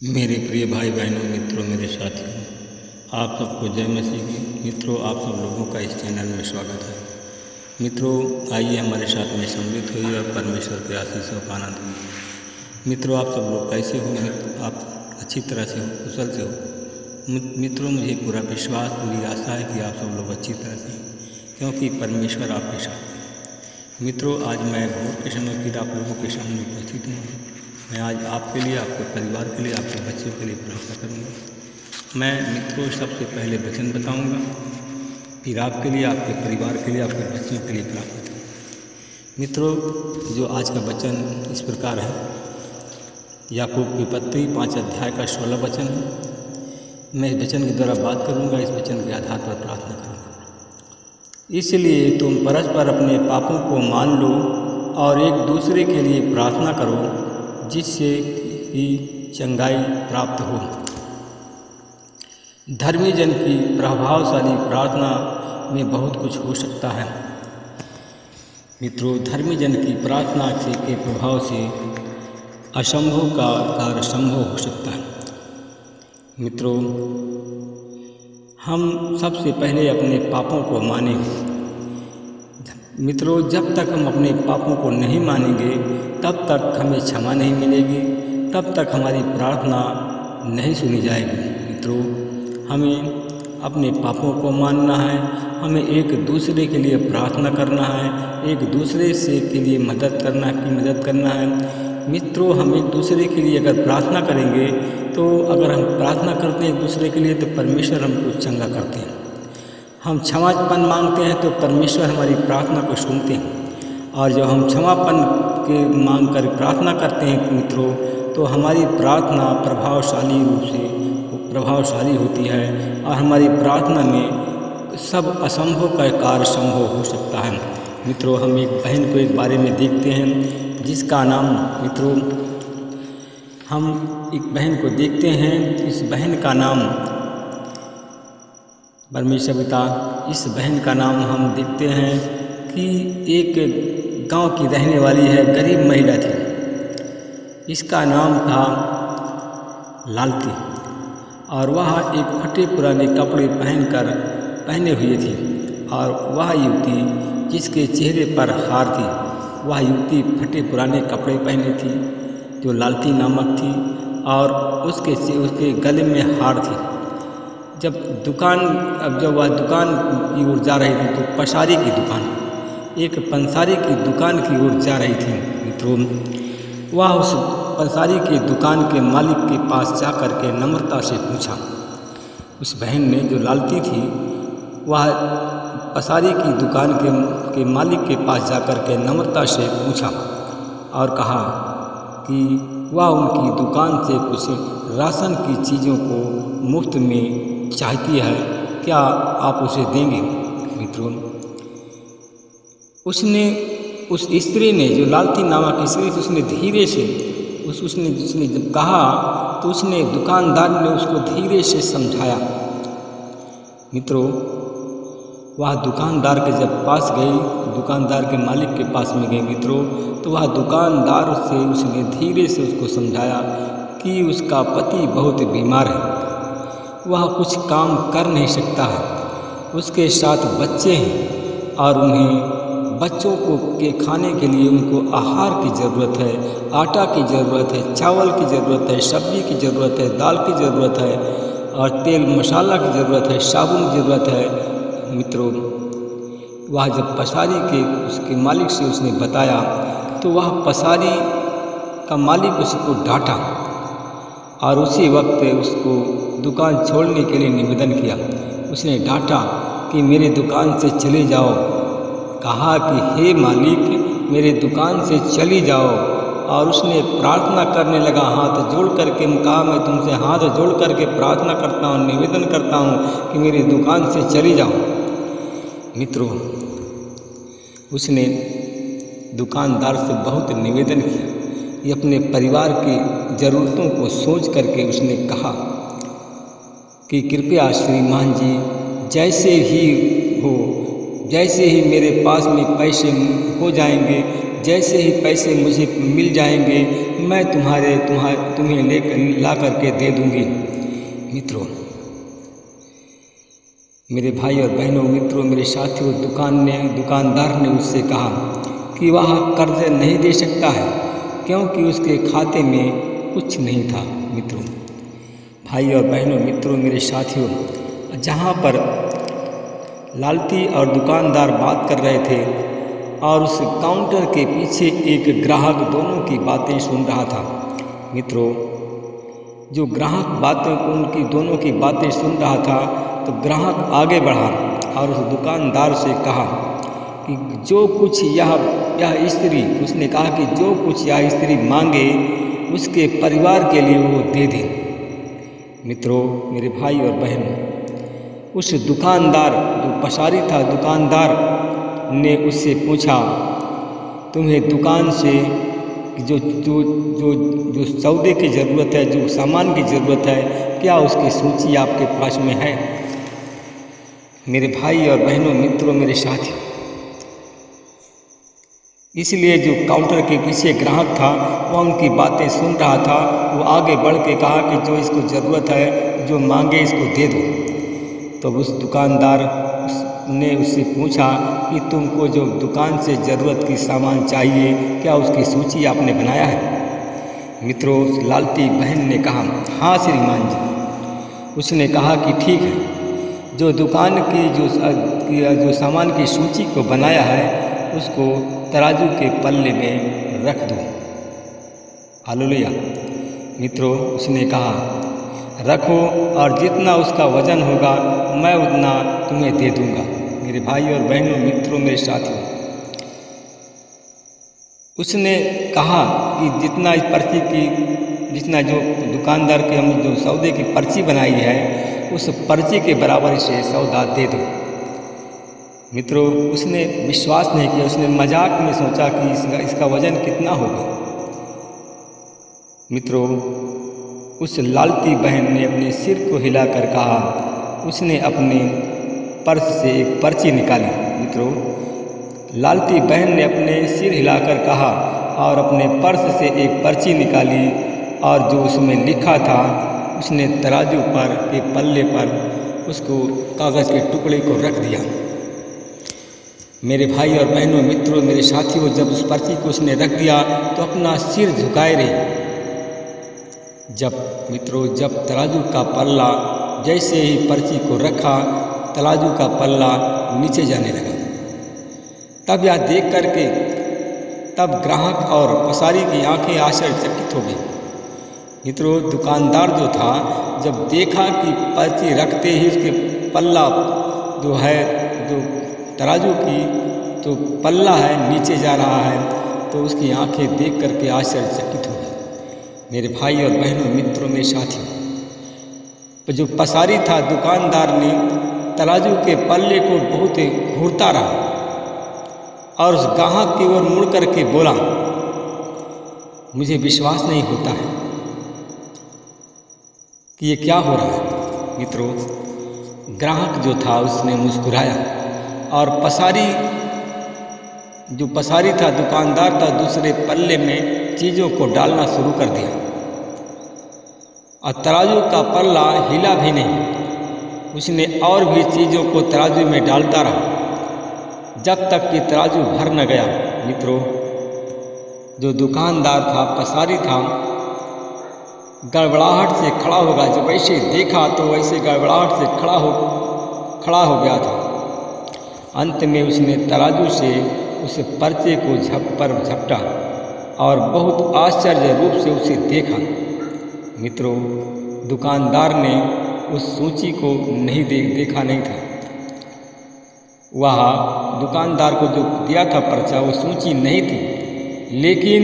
मेरे प्रिय भाई बहनों, मित्रों, मेरे साथियों, आप सबको जय मसीह की। मित्रों, आप सब लोगों का इस चैनल में स्वागत है। मित्रों, आइए हमारे साथ में सम्मिलित होइए और परमेश्वर के आशीषों का आनंद लीजिए। मित्रों, आप सब लोग कैसे हो? आप अच्छी तरह से हो, कुशल से हो? मित्रों, मुझे पूरा विश्वास, पूरी आशा है कि आप सब लोग अच्छी तरह से हैं, क्योंकि परमेश्वर आपके साथ है। मित्रों, आज मैं भोर के समय फिर आप लोगों के सामने उपस्थित हूँ। मैं आज आपके लिए, आपके परिवार के लिए, आपके बच्चों के लिए प्रार्थना करूँगा। मैं मित्रों सबसे पहले वचन बताऊँगा, फिर आपके लिए, आपके परिवार के लिए, आपके बच्चों के लिए प्रार्थना करूँगा। मित्रों, जो आज का वचन इस प्रकार है, याकूब की पत्री 5 अध्याय का 16 वचन है। मैं इस वचन के द्वारा बात करूँगा, इस वचन के आधार पर प्रार्थना करूँगा। इसलिए तुम परस्पर अपने पापों को मान लो और एक दूसरे के लिए प्रार्थना करो, जिससे कि चंगाई प्राप्त हो। धर्मी जन की प्रभावशाली प्रार्थना में बहुत कुछ हो सकता है। मित्रों, धर्मी जन की प्रार्थना के प्रभाव से असंभव का कार्य संभव हो सकता है। मित्रों, हम सबसे पहले अपने पापों को मानें। मित्रों, जब तक हम अपने पापों को नहीं मानेंगे, तब तक हमें क्षमा नहीं मिलेगी, तब तक हमारी प्रार्थना नहीं सुनी जाएगी। मित्रों, हमें अपने पापों को मानना है, हमें एक दूसरे के लिए प्रार्थना करना है, एक दूसरे से के लिए मदद करना है। मित्रों, हम एक दूसरे के लिए अगर प्रार्थना करेंगे, तो अगर हम प्रार्थना करते हैं एक दूसरे के लिए, तो परमेश्वर हमको चंगा करते हैं। हम क्षमापन मांगते हैं तो परमेश्वर हमारी प्रार्थना को सुनते हैं। और जब हम क्षमापन के मांग कर प्रार्थना करते हैं मित्रों, तो हमारी प्रार्थना प्रभावशाली होती है और हमारी प्रार्थना में सब असंभव का कार्य संभव हो सकता है। मित्रों, हम एक बहन को एक बारे में देखते हैं, जिसका नाम मित्रों हम एक बहन को देखते हैं। इस बहन का नाम परमेश्वर पिता, इस बहन का नाम हम देखते हैं कि एक गांव की रहने वाली है, गरीब महिला थी। इसका नाम था लालती और वह एक फटे पुराने कपड़े पहने हुए थी। और वह युवती जिसके चेहरे पर हार थी, वह युवती फटे पुराने कपड़े पहने थी, जो लालती नामक थी, और उसके गले में हार थी। जब वह दुकान की ओर जा रही थी, तो पसारी की दुकान, एक पंसारी की दुकान की ओर जा रही थी। मित्रों, वह उस पंसारी की दुकान के मालिक के पास जाकर के नम्रता से पूछा। उस बहन ने, जो लालती थी, वह पसारी की दुकान के मालिक के पास जाकर के नम्रता से पूछा और कहा कि वह उनकी दुकान से कुछ राशन की चीज़ों को मुफ्त में चाहती है, क्या आप उसे देंगे? मित्रों, उस स्त्री ने, जो लालती नामक स्त्री थी, उसने धीरे से उसने जब कहा, तो उसने दुकानदार ने उसको धीरे से समझाया। मित्रों, वह दुकानदार के जब पास गई, दुकानदार के मालिक के पास में गई मित्रों, तो वह दुकानदार से उसने धीरे से उसको समझाया कि उसका पति बहुत बीमार है, वह कुछ काम कर नहीं सकता है, उसके साथ बच्चे हैं और उन्हें बच्चों के खाने के लिए उनको आहार की ज़रूरत है, आटा की ज़रूरत है, चावल की ज़रूरत है, सब्जी की ज़रूरत है, दाल की ज़रूरत है, और तेल मसाला की ज़रूरत है, साबुन की ज़रूरत है। मित्रों, वह जब पसारी के उसके मालिक से उसने बताया, तो वह पसारी का मालिक उसको डांटा और उसी वक्त उसको दुकान छोड़ने के लिए निवेदन किया। उसने डांटा कि मेरे दुकान से चले जाओ, कहा कि हे मालिक, मेरे दुकान से चली जाओ। और उसने प्रार्थना करने लगा, हाथ जोड़ करके कहा, मैं तुमसे हाथ जोड़ करके प्रार्थना करता हूँ, निवेदन करता हूँ कि मेरी दुकान से चली जाओ। मित्रों, उसने दुकानदार से बहुत निवेदन किया। ये अपने परिवार की ज़रूरतों को सोच करके उसने कहा कि कृपया श्रीमान जी, जैसे ही मेरे पास में पैसे हो जाएंगे, जैसे ही पैसे मुझे मिल जाएंगे, मैं तुम्हें लेकर ला करके दे दूंगी। मित्रों, मेरे भाई और बहनों, मित्रों, मेरे साथियों, दुकानदार ने उससे कहा कि वह कर्ज नहीं दे सकता है क्योंकि उसके खाते में कुछ नहीं था। मित्रों, भाई और बहनों, मित्रों, मेरे साथियों, जहाँ पर लालती और दुकानदार बात कर रहे थे और उस काउंटर के पीछे एक ग्राहक दोनों की बातें सुन रहा था। मित्रों, जो ग्राहक उनकी दोनों की बातें सुन रहा था, तो ग्राहक आगे बढ़ा और उस दुकानदार से कहा कि जो कुछ यह स्त्री, उसने कहा कि जो कुछ यह स्त्री मांगे उसके परिवार के लिए वो दे दे। मित्रों, मेरे भाई और बहनों, उस दुकानदार, जो पसारी था, दुकानदार ने उससे पूछा, तुम्हें दुकान से जो जो जो जो सौदे की ज़रूरत है, जो सामान की ज़रूरत है, क्या उसकी सूची आपके पास में है? मेरे भाई और बहनों, मित्रों, मेरे साथियों, इसलिए जो काउंटर के पीछे ग्राहक था वह उनकी बातें सुन रहा था। वो आगे बढ़ के कहा कि जो इसको ज़रूरत है, जो मांगे इसको दे दो। तो उस दुकानदार ने उससे पूछा कि तुमको जो दुकान से ज़रूरत की सामान चाहिए, क्या उसकी सूची आपने बनाया है? मित्रों, लालती बहन ने कहा, हाँ श्रीमान जी। उसने कहा कि ठीक है, जो दुकान की जो सामान की सूची को बनाया है उसको तराजू के पल्ले में रख दो। हालेलुया। मित्रों, उसने कहा रखो और जितना उसका वजन होगा मैं उतना तुम्हें दे दूंगा। मेरे भाई और बहनों, मित्रों, मेरे साथियों, उसने कहा कि जितना जो दुकानदार के हम जो सौदे की पर्ची बनाई है उस पर्ची के बराबर से सौदा दे दो। मित्रों, उसने विश्वास नहीं किया, उसने मजाक में सोचा कि इसका वजन कितना होगा। मित्रों, उस लालती बहन ने अपने सिर को हिलाकर कहा, उसने अपने पर्स से एक पर्ची निकाली। मित्रों, लालती बहन ने अपने सिर हिलाकर कहा और अपने पर्स से एक पर्ची निकाली और जो उसमें लिखा था उसने तराजू पर के पल्ले पर उसको कागज़ के टुकड़े को रख दिया। मेरे भाई और बहनों, मित्रों, मेरे साथियों, जब उस पर्ची को उसने रख दिया तो अपना सिर झुकाए रही। जब तराजू का पल्ला, जैसे ही पर्ची को रखा, तराजू का पल्ला नीचे जाने लगा। तब यह देख करके ग्राहक और पसारी की आंखें आश्चर्यचकित हो गई। मित्रों, दुकानदार जो था, जब देखा कि पर्ची रखते ही उसके पल्ला जो है, जो तराजू की तो पल्ला है नीचे जा रहा है, तो उसकी आंखें देख करके आश्चर्यचकित हो गई। मेरे भाई और बहनों, मित्रों, मेरे साथियों, जो पसारी था, दुकानदार ने तराजू के पल्ले को बहुत घूरता रहा और उस ग्राहक की ओर मुड़ करके बोला, मुझे विश्वास नहीं होता है कि ये क्या हो रहा है। मित्रों, ग्राहक जो था उसने मुस्कुराया और पसारी था, दुकानदार था, दूसरे पल्ले में चीज़ों को डालना शुरू कर दिया और तराजू का पल्ला हिला भी नहीं। उसने और भी चीज़ों को तराजू में डालता रहा जब तक कि तराजू भर न गया। मित्रों, जो दुकानदार था, पसारी था, गड़बड़ाहट से खड़ा होगा। जब ऐसे देखा तो वैसे गड़बड़ाहट से खड़ा हो गया था। अंत में उसने तराजू से उस पर्चे को झपटा और बहुत आश्चर्य रूप से उसे देखा। मित्रों, दुकानदार ने उस सूची को देखा नहीं था। वह दुकानदार को जो दिया था पर्चा, वो सूची नहीं थी, लेकिन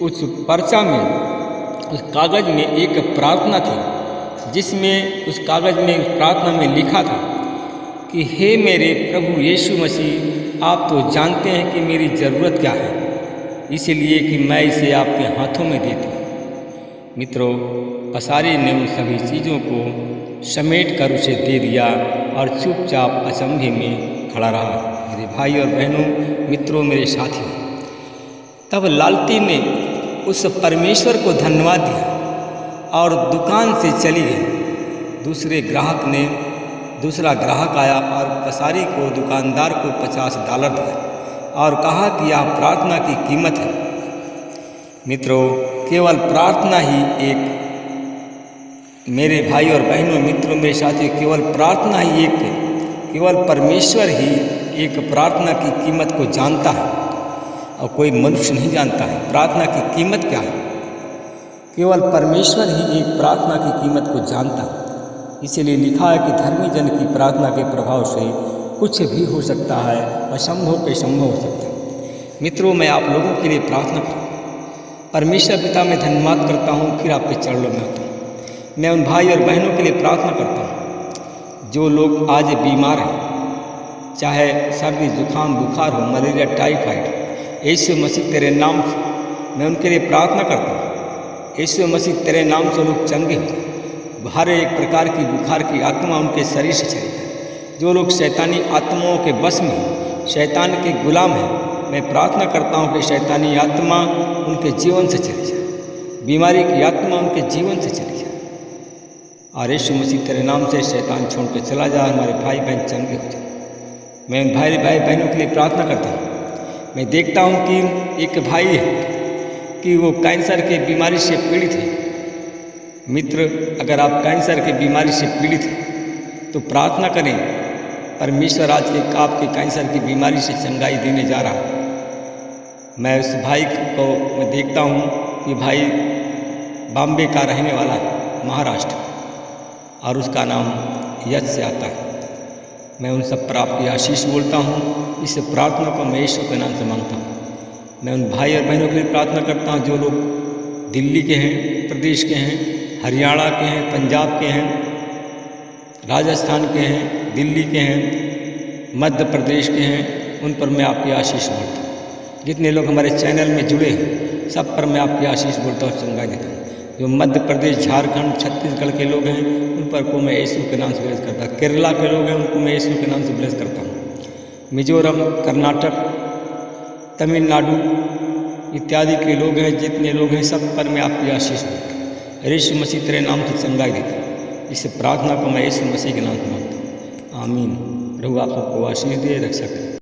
उस पर्चा में, उस कागज़ में एक प्रार्थना थी, जिसमें उस कागज़ में, उस प्रार्थना में लिखा था कि हे मेरे प्रभु यीशु मसीह, आप तो जानते हैं कि मेरी ज़रूरत क्या है, इसलिए कि मैं इसे आपके हाथों में देती हूँ। मित्रों, पसारी ने उन सभी चीज़ों को समेट कर उसे दे दिया और चुपचाप अचंभे में खड़ा रहा। मेरे भाई और बहनों, मित्रों, मेरे साथियों, तब लालती ने उस परमेश्वर को धन्यवाद दिया और दुकान से चली गई। दूसरा ग्राहक आया और पसारी को, दुकानदार को $50 दिया और कहा कि यह प्रार्थना की कीमत है। मित्रों, केवल प्रार्थना ही एक, मेरे भाई और बहनों, मित्रों, मेरे साथियों, केवल प्रार्थना ही एक, केवल परमेश्वर ही एक प्रार्थना की कीमत को जानता है और कोई मनुष्य नहीं जानता है। प्रार्थना की कीमत क्या है? केवल परमेश्वर ही एक प्रार्थना की कीमत को जानता है। इसीलिए लिखा है कि धर्मी जन की प्रार्थना के प्रभाव से कुछ भी हो सकता है, असंभव पे संभव हो सकता है। मित्रों, मैं आप लोगों के लिए प्रार्थना करता हूँ। परमेश्वर पिता, मैं धन्यवाद करता हूँ, फिर आपके चरणों में आता हूँ। मैं उन भाई और बहनों के लिए प्रार्थना करता हूँ जो लोग आज बीमार हैं, चाहे सर्दी, जुकाम, बुखार हो, मलेरिया, टाइफाइड। यीशु मसीह तेरे नाम से मैं उनके लिए प्रार्थना करता हूँ। यीशु मसीह तेरे नाम से लोग चंगे हो जाए। हर एक प्रकार की बुखार की आत्मा उनके शरीर से चली जाए। जो लोग शैतानी आत्माओं के बस में हैं, शैतान के गुलाम हैं, मैं प्रार्थना करता हूँ कि शैतानी आत्मा उनके जीवन से चली जाए, बीमारी की आत्मा उनके जीवन से चली जाए और यीशु मसीह तेरे नाम से शैतान छोड़ कर चला जाए। हमारे भाई बहन चंगे हो जाए। मैं उन भाई बहनों के लिए प्रार्थना करता हूँ। मैं देखता हूँ कि एक भाई है कि वो कैंसर के बीमारी से पीड़ित है। मित्र, अगर आप कैंसर की बीमारी से पीड़ित हैं तो प्रार्थना करें। परमेश्वर आज के आपके कैंसर की बीमारी से चंगाई देने जा रहा है। मैं उस भाई को मैं देखता हूँ कि भाई बॉम्बे का रहने वाला है, महाराष्ट्र, और उसका नाम यश से आता है। मैं उन सब पर आपकी आशीष बोलता हूँ। इस प्रार्थना को मैं यीशु के नाम से मांगता हूँ। मैं उन भाई और बहनों के लिए प्रार्थना करता हूँ जो लोग दिल्ली के हैं, प्रदेश के हैं, हरियाणा के हैं, पंजाब के हैं, राजस्थान के हैं, दिल्ली के हैं, मध्य प्रदेश के हैं। उन पर मैं आपकी आशीष बोलता हूँ। जितने लोग हमारे चैनल में जुड़े हैं सब पर मैं आपकी आशीष बोलता हूँ, चंगाई देता हूँ। जो मध्य प्रदेश, झारखंड, छत्तीसगढ़ के लोग हैं उन पर को मैं यीशु के नाम से ब्लेस करता हूँ। केरला के लोग हैं उनको मैं यीशु के नाम से ब्लेस करता हूँ। मिजोरम, कर्नाटक, तमिलनाडु इत्यादि के लोग हैं, जितने लोग हैं सब पर मैं आपकी आशीष बोलता हूँ। यीशु मसीह तेरे नाम से चंगाई देता हूँ। इस प्रार्थना को मैं यीशु मसीह के नाम से मांगता हूँ। आमीन। प्रभु आप सबको आशीष दे, रक्षा करें।